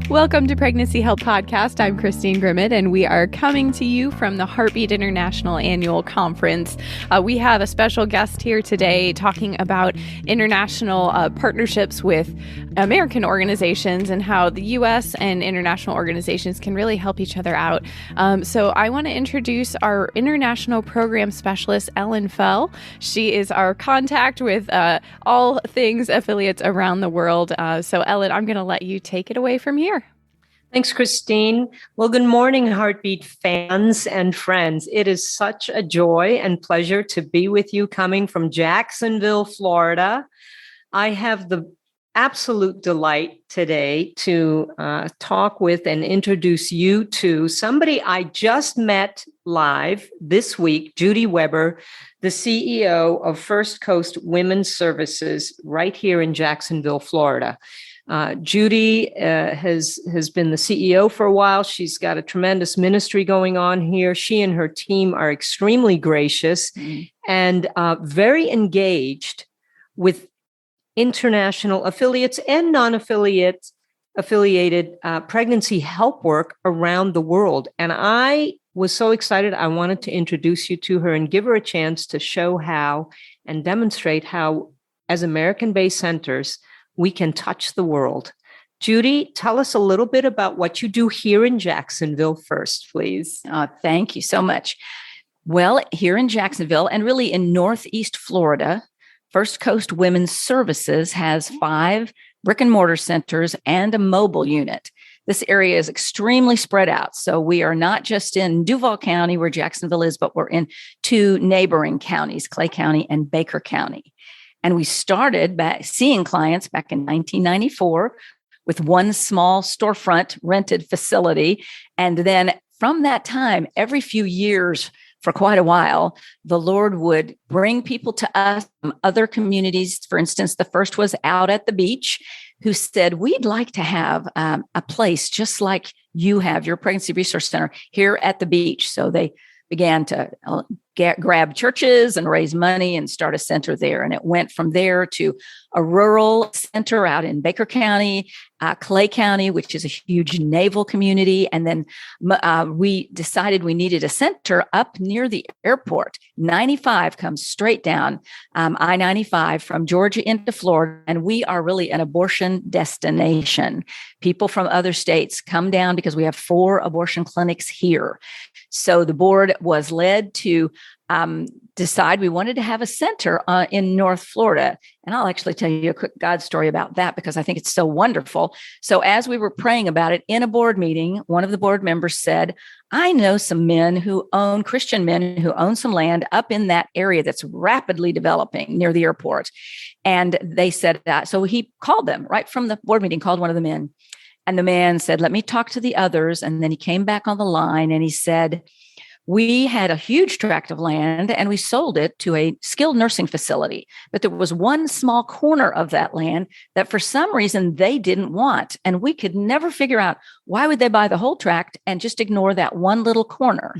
Welcome to Pregnancy Help Podcast. I'm Christine Grimmett, and we are coming to you from the Heartbeat International Annual Conference. We have a special guest here today talking about international partnerships with American organizations and how the U.S. and international organizations can really help each other out. So I want to introduce our international program specialist, Ellen Foell. She is our contact with all things affiliates around the world. So Ellen, I'm going to let you take it away from here. Thanks, Christine. Well, good morning, Heartbeat fans and friends. It is such a joy and pleasure to be with you coming from Jacksonville, Florida. I have the absolute delight today to talk with and introduce you to somebody I just met live this week, Judy Weber, the CEO of First Coast Women's Services right here in Jacksonville, Florida. Judy has been the CEO for a while. She's got a tremendous ministry going on here. She and her team are extremely gracious and very engaged with international affiliates and non-affiliated pregnancy help work around the world. And I was so excited. I wanted to introduce you to her and give her a chance to show how and demonstrate how, as American-based centers, we can touch the world. Judy, tell us a little bit about what you do here in Jacksonville first, please. Thank you so much. Well, here in Jacksonville and really in Northeast Florida, First Coast Women's Services has 5 brick and mortar centers and a mobile unit. This area is extremely spread out. So we are not just in Duval County where Jacksonville is, but we're in 2 neighboring counties, Clay County and Baker County. And we started seeing clients back in 1994 with one small storefront rented facility. And then from that time, every few years for quite a while, the Lord would bring people to us from other communities. For instance, the first was out at the beach who said, we'd like to have a place just like you have, your pregnancy resource center here at the beach. So they began to grab churches and raise money and start a center there. And it went from there to a rural center out in Baker County, Clay County, which is a huge naval community. And then we decided we needed a center up near the airport. 95 comes straight down I-95 from Georgia into Florida. And we are really an abortion destination. People from other states come down because we have 4 abortion clinics here. So the board was led to decide we wanted to have a center in North Florida. And I'll actually tell you a quick God story about that because I think it's so wonderful. So as we were praying about it in a board meeting, one of the board members said, I know some men who own, Christian men who own some land up in that area that's rapidly developing near the airport. And they said that. So he called them right from the board meeting, called one of the men. And the man said, let me talk to the others. And then he came back on the line and he said, we had a huge tract of land and we sold it to a skilled nursing facility. But there was one small corner of that land that for some reason they didn't want. And we could never figure out why would they buy the whole tract and just ignore that one little corner.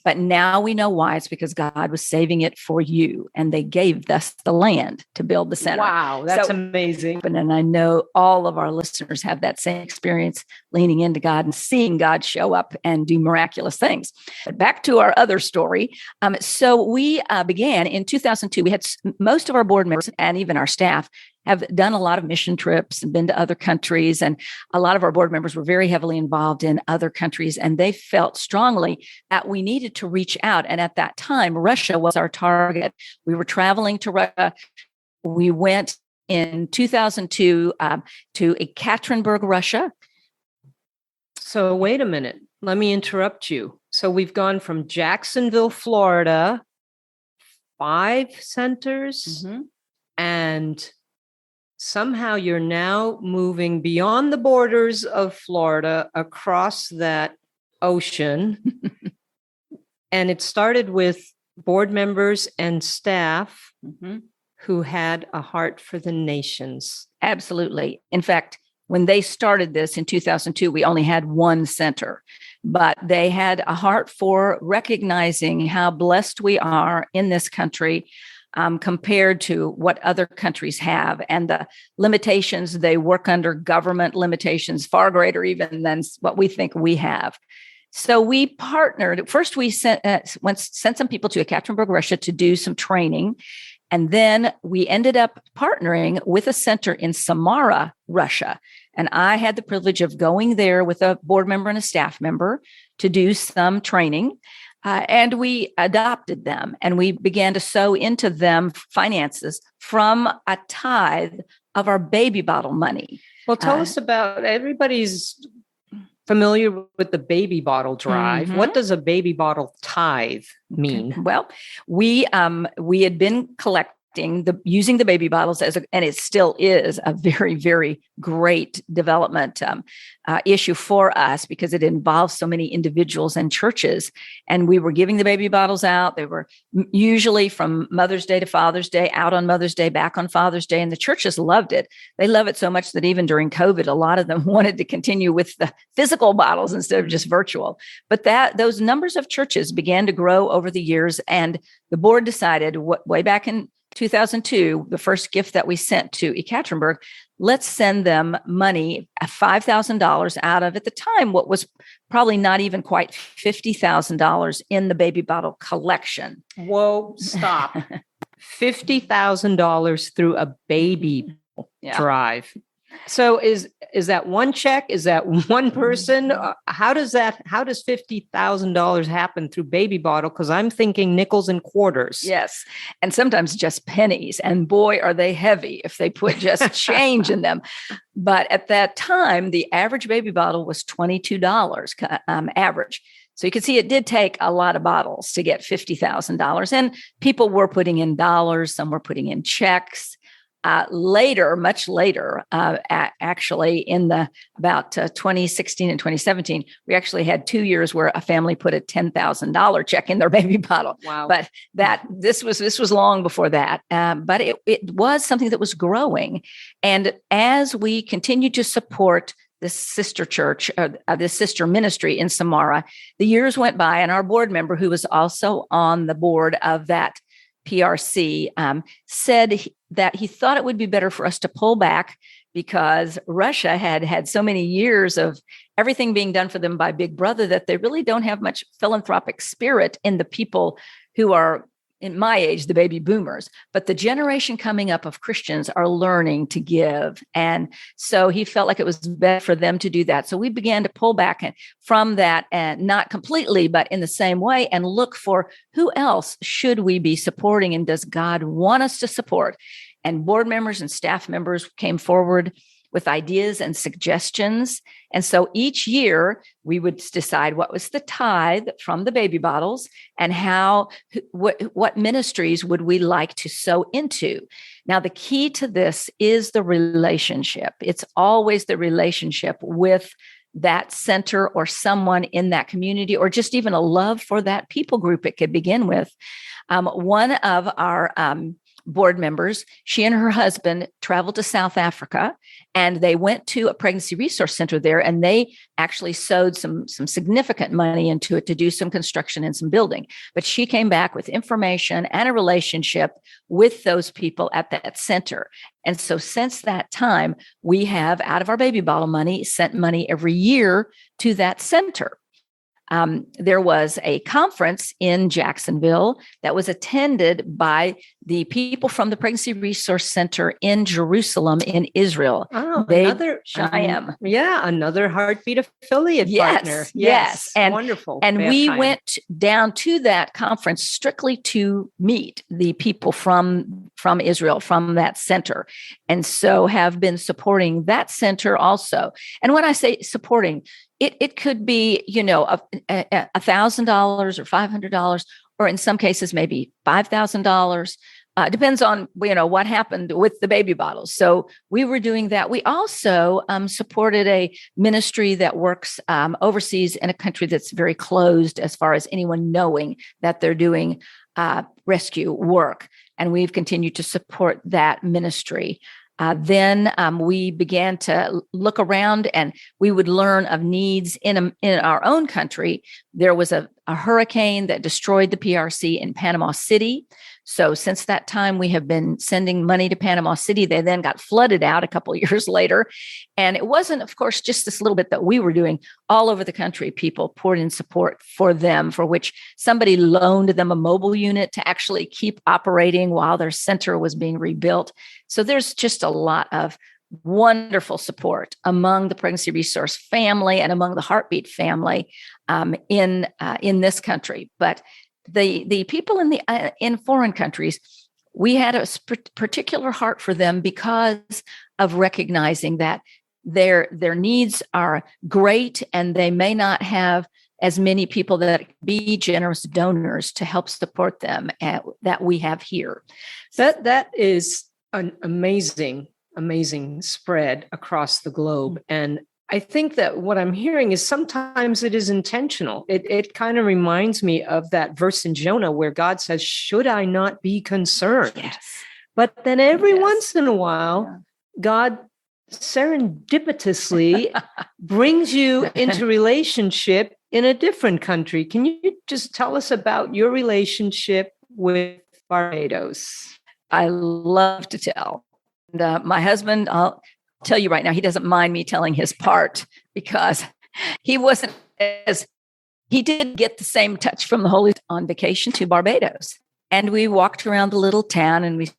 But now we know why. It's because God was saving it for you. And they gave us the land to build the center. Wow, that's amazing. And I know all of our listeners have that same experience leaning into God and seeing God show up and do miraculous things. But back to our other story. So we began in 2002. We had most of our board members and even our staff have done a lot of mission trips and been to other countries. And a lot of our board members were very heavily involved in other countries. And they felt strongly that we needed to reach out. And at that time, Russia was our target. We were traveling to Russia. We went in 2002 to Ekaterinburg, Russia. So wait a minute. Let me interrupt you. So we've gone from Jacksonville, Florida, 5 centers, and somehow you're now moving beyond the borders of Florida across that ocean. And it started with board members and staff who had a heart for the nations. Absolutely. In fact, when they started this in 2002, we only had 1 center, but they had a heart for recognizing how blessed we are in this country. compared to what other countries have, and the limitations they work under, government limitations far greater even than what we think we have. So we partnered. First, we sent some people to Ekaterinburg, Russia to do some training. And then we ended up partnering with a center in Samara, Russia. And I had the privilege of going there with a board member and a staff member to do some training. And we adopted them, and we began to sow into them finances from a tithe of our baby bottle money. Well, tell us about, everybody's familiar with the baby bottle drive. Mm-hmm. What does a baby bottle tithe mean? Okay. Well, we had been using the baby bottles and it still is a very, very great development issue for us because it involves so many individuals and churches. And we were giving the baby bottles out. They were usually from Mother's Day to Father's Day, out on Mother's Day, back on Father's Day. And the churches loved it. They love it so much that even during COVID, a lot of them wanted to continue with the physical bottles instead of just virtual. But those numbers of churches began to grow over the years. And the board decided way back in 2002, the first gift that we sent to Ekaterinburg, let's send them money, $5,000 out of, at the time, what was probably not even quite $50,000 in the baby bottle collection. Whoa, stop. $50,000 through a baby drive. So is that one check? Is that one person? How does $50,000 happen through baby bottle? Because I'm thinking nickels and quarters. Yes. And sometimes just pennies. And boy, are they heavy if they put just change in them. But at that time, the average baby bottle was $22 average. So you can see it did take a lot of bottles to get $50,000. And people were putting in dollars. Some were putting in checks. Much later, actually in about 2016 and 2017, we actually had 2 years where a family put a $10,000 check in their baby bottle. Wow. But this was long before that. But it was something that was growing. And as we continued to support this sister church, this sister ministry in Samara, the years went by, and our board member, who was also on the board of that PRC, said that he thought it would be better for us to pull back because Russia had so many years of everything being done for them by Big Brother that they really don't have much philanthropic spirit in the people who are in my age, the baby boomers. But the generation coming up of Christians are learning to give. And so he felt like it was better for them to do that. So we began to pull back from that, and not completely, but in the same way, and look for who else should we be supporting, and does God want us to support? And board members and staff members came forward with ideas and suggestions. And so each year we would decide what was the tithe from the baby bottles and what ministries would we like to sow into. Now, the key to this is the relationship. It's always the relationship with that center or someone in that community, or just even a love for that people group it could begin with. One of our board members, she and her husband traveled to South Africa, and they went to a pregnancy resource center there, and they actually sowed some significant money into it to do some construction and some building. But she came back with information and a relationship with those people at that center. And so since that time, we have, out of our baby bottle money, sent money every year to that center. There was a conference in Jacksonville that was attended by the people from the Pregnancy Resource Center in Jerusalem in Israel. Oh, another Heartbeat affiliate partner. Yes. And wonderful. And we went down to that conference strictly to meet the people from Israel, from that center. And so have been supporting that center also. And when I say supporting, it could be, $1,000 or $500, or in some cases, maybe $5,000. Depends on, what happened with the baby bottles. So we were doing that. We also supported a ministry that works overseas in a country that's very closed as far as anyone knowing that they're doing rescue work. And we've continued to support that ministry. Then we began to look around, and we would learn of needs in our own country. There was a a hurricane that destroyed the PRC in Panama City. So since that time, we have been sending money to Panama City. They then got flooded out a couple of years later. And it wasn't, of course, just this little bit that we were doing. All over the country, people poured in support for them, for which somebody loaned them a mobile unit to actually keep operating while their center was being rebuilt. So there's just a lot of wonderful support among the pregnancy resource family and among the Heartbeat family in this country. But the people in foreign countries, we had a particular heart for them because of recognizing that their needs are great and they may not have as many people that be generous donors to help support them that we have here. That is an amazing spread across the globe. And I think that what I'm hearing is sometimes it is intentional. It kind of reminds me of that verse in Jonah where God says, should I not be concerned? Yes. But then every once in a while, God serendipitously brings you into relationship in a different country. Can you just tell us about your relationship with Barbados? I love to tell. And my husband, I'll tell you right now, he doesn't mind me telling his part because he did get the same touch from the Holy Spirit on vacation to Barbados. And we walked around the little town and we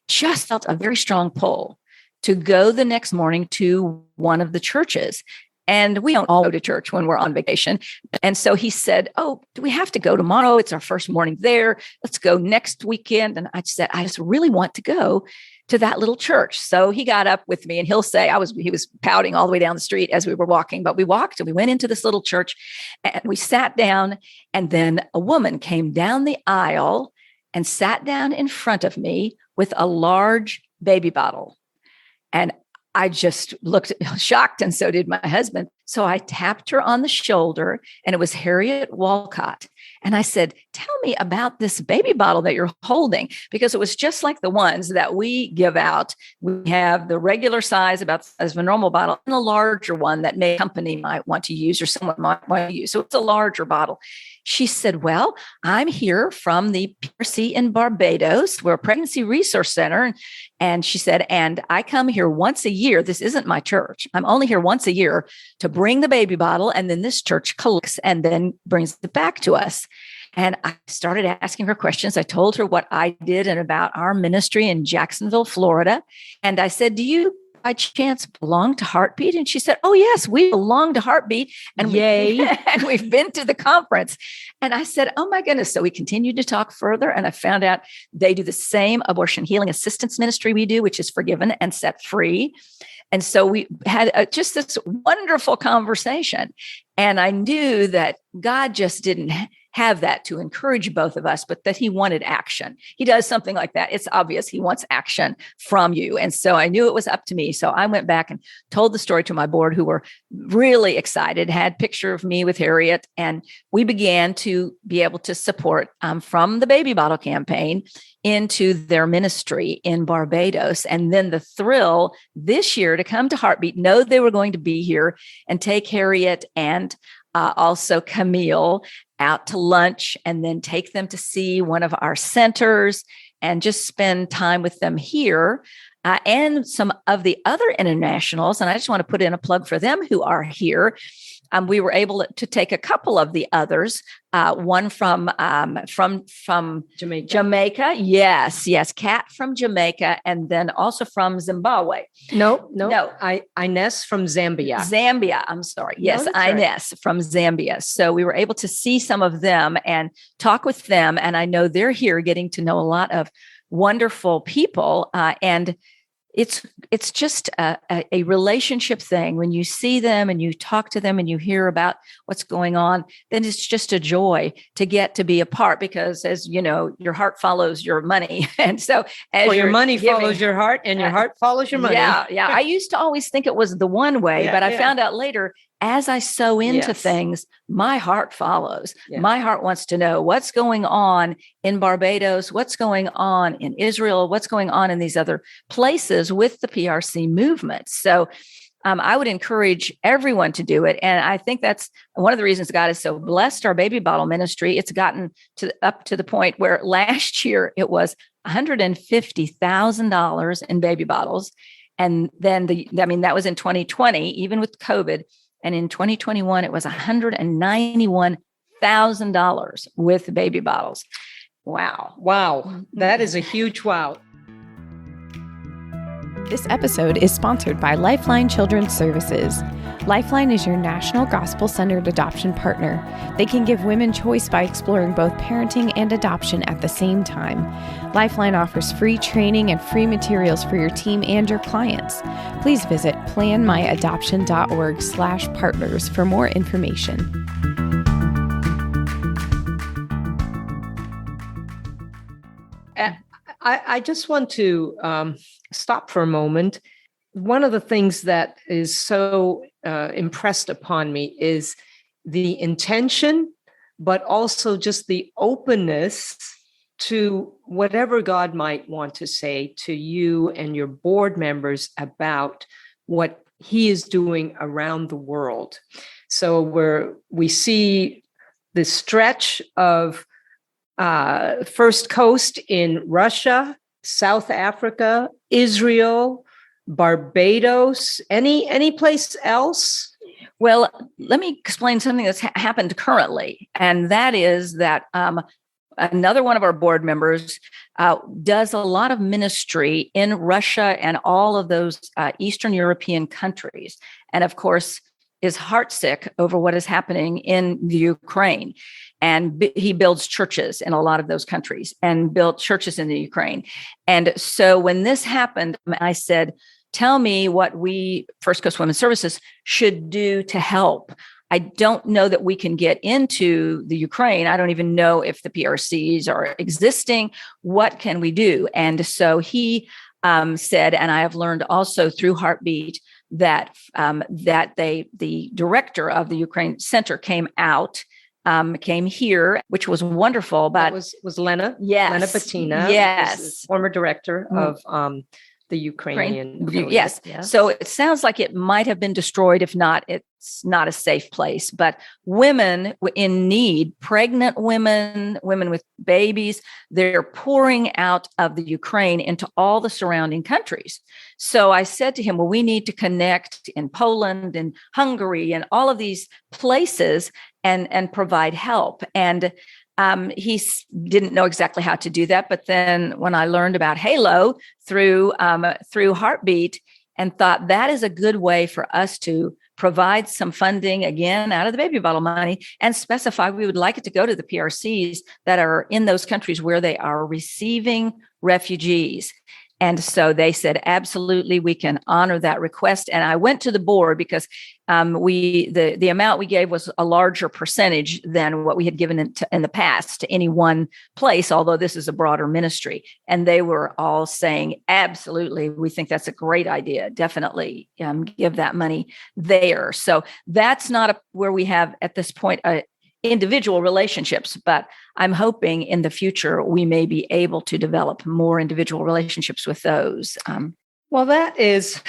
just felt a very strong pull to go the next morning to one of the churches. And we don't all go to church when we're on vacation. And so he said, oh, do we have to go tomorrow? It's our first morning there. Let's go next weekend. And I said, I just really want to go to that little church. So he got up with me and he'll say, he was pouting all the way down the street as we were walking, but we walked and we went into this little church and we sat down. And then a woman came down the aisle and sat down in front of me with a large baby bottle. And I just looked shocked, and so did my husband. So I tapped her on the shoulder, and it was Harriet Walcott. And I said, tell me about this baby bottle that you're holding, because it was just like the ones that we give out. We have the regular size, about as a normal bottle, and a larger one that a company might want to use or someone might want to use. So it's a larger bottle. She said, well, I'm here from the PRC in Barbados. We're a pregnancy resource center. And she said, and I come here once a year. This isn't my church. I'm only here once a year to bring the baby bottle. And then this church collects and then brings it back to us. And I started asking her questions. I told her what I did and about our ministry in Jacksonville, Florida. And I said, do you by chance belong to Heartbeat? And she said, oh, yes, we belong to Heartbeat. And yay. And we've been to the conference. And I said, oh, my goodness. So we continued to talk further. And I found out they do the same abortion healing assistance ministry we do, which is forgiven and set free. And so we had just this wonderful conversation. And I knew that God just didn't have that to encourage both of us, but that he wanted action. He does something like that. It's obvious he wants action from you. And so I knew it was up to me. So I went back and told the story to my board, who were really excited, had a picture of me with Harriet. And we began to be able to support from the baby bottle campaign into their ministry in Barbados. And then the thrill this year to come to Heartbeat, know they were going to be here and take Harriet and also Camille out to lunch and then take them to see one of our centers and just spend time with them here. And some of the other internationals, and I just want to put in a plug for them who are here. We were able to take a couple of the others, one from Jamaica. Yes, Kat from Jamaica, and then also from Zimbabwe. No. Inez from Zambia. I'm sorry. Yes, no, Inez from Zambia. So we were able to see some of them and talk with them, and I know they're here getting to know a lot of wonderful people, and it's just a relationship thing. When you see them and you talk to them and you hear about what's going on, then it's just a joy to get to be a part, because as you know, your heart follows your money. And so as your money follows your heart and your heart follows your money. Yeah. I used to always think it was the one way, but I found out later, as I sow into things, my heart follows. Yeah. My heart wants to know what's going on in Barbados, what's going on in Israel, what's going on in these other places with the PRC movement. So I would encourage everyone to do it. And I think that's one of the reasons God has so blessed our baby bottle ministry. It's gotten up to the point where last year it was $150,000 in baby bottles. And then that was in 2020, even with COVID. And in 2021, it was $191,000 with baby bottles. Wow. Wow. That is a huge wow. This episode is sponsored by Lifeline Children's Services. Lifeline is your national gospel-centered adoption partner. They can give women choice by exploring both parenting and adoption at the same time. Lifeline offers free training and free materials for your team and your clients. Please visit planmyadoption.org/partners for more information. I just want to stop for a moment. One of the things that is so impressed upon me is the intention, but also just the openness to whatever God might want to say to you and your board members about what He is doing around the world. So we see the stretch of First Coast in Russia, South Africa, Israel, Barbados, any place else? Well, let me explain something that's happened currently. And that is that another one of our board members does a lot of ministry in Russia and all of those Eastern European countries. And of course, is heartsick over what is happening in the Ukraine. And he builds churches in a lot of those countries and built churches in the Ukraine. And so when this happened, I said, tell me what we, First Coast Women's Services, should do to help. I don't know that we can get into the Ukraine. I don't even know if the PRCs are existing. What can we do? And so he said, and I have learned also through Heartbeat, that the director of the Ukraine Center came here, which was wonderful. But that was Lena? Yes. Lena Patina. Yes. Former director of the Ukrainian. Yes. So it sounds like it might have been destroyed. If not, it's not a safe place. But women in need, pregnant women with babies, they're pouring out of the Ukraine into all the surrounding countries. So I said to him, well, we need to connect in Poland and Hungary and all of these places and provide help. And he didn't know exactly how to do that. But then when I learned about Halo through Heartbeat and thought that is a good way for us to provide some funding again out of the baby bottle money and specify we would like it to go to the PRCs that are in those countries where they are receiving refugees. And so they said, absolutely, we can honor that request. And I went to the board because the amount we gave was a larger percentage than what we had given in the past to any one place, although this is a broader ministry. And they were all saying, absolutely, we think that's a great idea. Definitely give that money there. So that's not where we have at this point individual relationships, but I'm hoping in the future we may be able to develop more individual relationships with those. Well, that is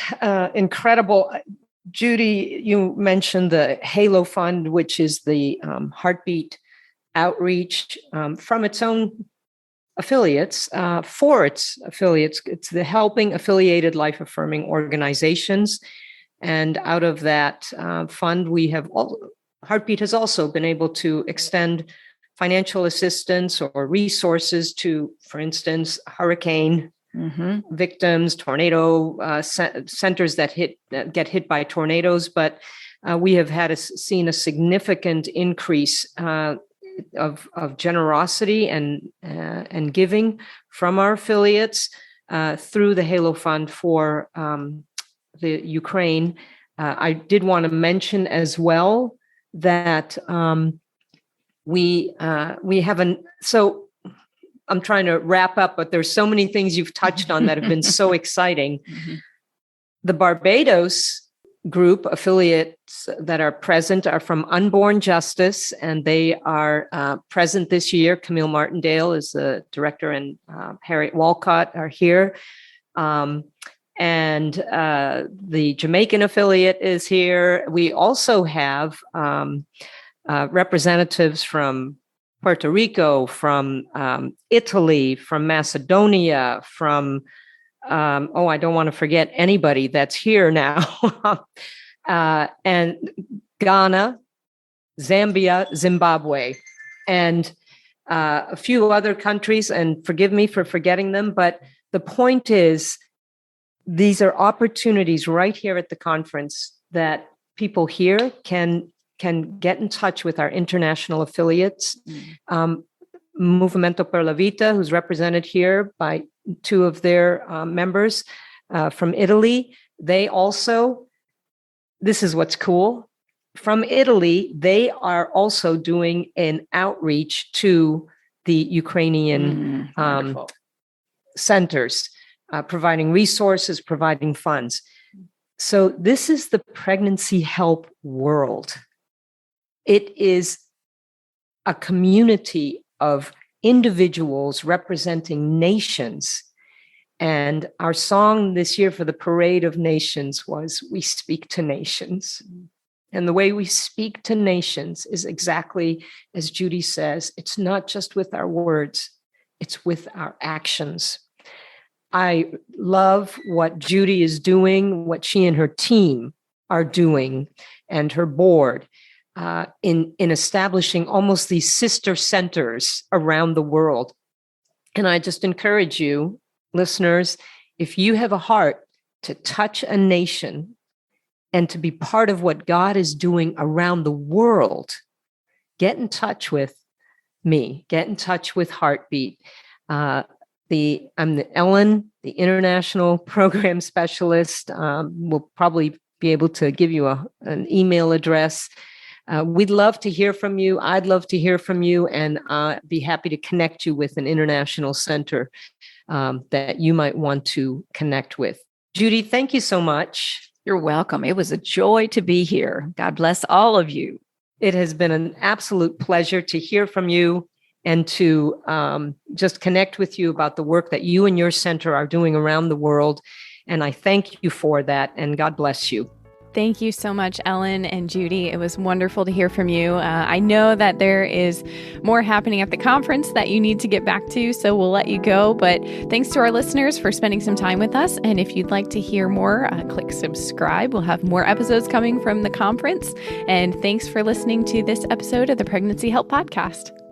incredible. Judy, you mentioned the Halo Fund, which is the Heartbeat outreach from its own affiliates, for its affiliates. It's the Helping Affiliated Life Affirming Organizations. And out of that fund, Heartbeat has also been able to extend financial assistance or resources to, for instance, hurricane victims, tornado centers that get hit by tornadoes. But we have seen a significant increase of generosity and giving from our affiliates through the Halo Fund for the Ukraine. I did want to mention as well that we haven't. So I'm trying to wrap up, but there's so many things you've touched on that have been so exciting. The Barbados group affiliates that are present are from Unborn Justice, and they are present this year. Camille Martindale is the director, and Harriet Walcott are here. and the Jamaican affiliate is here. We also have representatives from Puerto Rico, from Italy, from Macedonia, from I don't want to forget anybody that's here now, and Ghana, Zambia, Zimbabwe, and a few other countries. And forgive me for forgetting them, but the point is, these are opportunities right here at the conference that people here can get in touch with our international affiliates. Movimento per la Vita, who's represented here by two of their members from Italy. They also, this is what's cool, from Italy, they are also doing an outreach to the Ukrainian centers, providing resources, providing funds. So this is the pregnancy help world. It is a community of individuals representing nations. And our song this year for the Parade of Nations was, "We Speak to Nations." And the way we speak to nations is exactly as Judy says, it's not just with our words, it's with our actions. I love what Judy is doing, what she and her team are doing, and her board in establishing almost these sister centers around the world. And I just encourage you, listeners, if you have a heart to touch a nation and to be part of what God is doing around the world, get in touch with me, get in touch with Heartbeat. I'm the Ellen, the International Program Specialist. We'll probably be able to give you an email address. We'd love to hear from you. I'd love to hear from you, and be happy to connect you with an international center that you might want to connect with. Judy, thank you so much. You're welcome. It was a joy to be here. God bless all of you. It has been an absolute pleasure to hear from you and to just connect with you about the work that you and your center are doing around the world. And I thank you for that, and God bless you. Thank you so much, Ellen and Judy. It was wonderful to hear from you. I know that there is more happening at the conference that you need to get back to, so we'll let you go. But thanks to our listeners for spending some time with us. And if you'd like to hear more, click subscribe. We'll have more episodes coming from the conference. And thanks for listening to this episode of the Pregnancy Help Podcast.